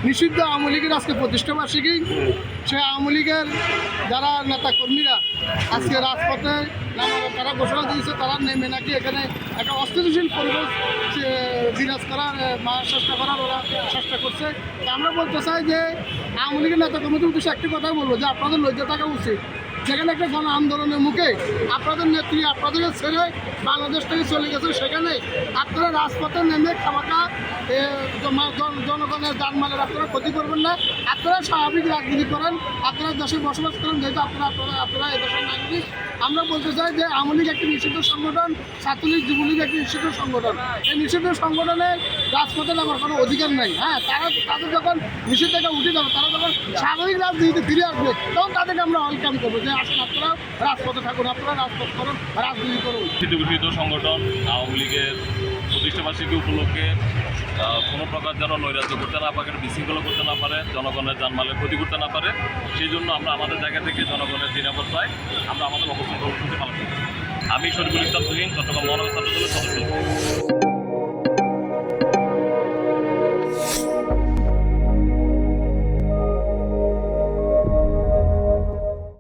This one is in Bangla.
নিষিদ্ধ আওয়ামী লীগের আজকে প্রতিষ্ঠাবার্ষিকী। সে আওয়ামী লীগের যারা নেতা কর্মীরা আজকে রাজপথে তারা ঘোষণা দিয়েছে, তারা নেমে নাকি এখানে একটা অস্থিতিশীল পরিবেশ বিরাজ করার চেষ্টা করার ওরা চেষ্টা করছে। আমরা বলতে চাই যে আওয়ামী লীগের নেতা কর্মীদের উদ্দেশ্যে একটি কথাই বলবো যে আপনাদের লজ্জা থাকা উচিত। যেখানে একটা গণ আন্দোলনের মুখে আপনাদের নেত্রী আপনাদেরকে ছেড়ে বাংলাদেশ থেকে চলে গেছে, সেখানে আপনারা রাজপথে নেমে খামাখা জনগণের জানমালের আপনারা ক্ষতি করবেন না। আপনারা স্বাভাবিক রাজনীতি করেন, আপনারা দেশে বসবাস করেন, যেহেতু আপনারা এদেশের নাগরিক। আমরা বলতে চাই যে আওয়ামী লীগ একটি নিষিদ্ধ সংগঠন, ছাত্রলীগ যুবলীগ একটি নিষিদ্ধ সংগঠন। এই নিষিদ্ধ সংগঠনে রাজপথে নামার কোনো অধিকার নেই। হ্যাঁ, তাদের যখন নিষিদ্ধ থেকে উঠে যাবে, তারা যখন স্বাভাবিক রাজনীতিতে ফিরে আসবে, তখন তাদেরকে আমরা ওয়েলকাম করবো যে আসুন আপনারা রাজপথে থাকুন, আপনারা রাজপথ করুন, রাজনীতি করুন। ঘোষিত সংগঠন আওয়ামী লীগের প্রতিষ্ঠাবার্ষিকী উপলক্ষে কোনো প্রকার যেন নৈরাজ্য করতে না পারে, বিশৃঙ্খলা করতে না পারে, জনগণের জানমালের ক্ষতি করতে না পারে, সেই জন্য আমরা আমাদের জায়গা থেকে জনগণের নিরাপত্তায় আমরা আমাদের অবস্থান কর্মসূচি পালন করি। আমি শরীফুল ইসলাম তুহিন, চট্টগ্রাম মহানগর ছাত্র দলের সদস্য।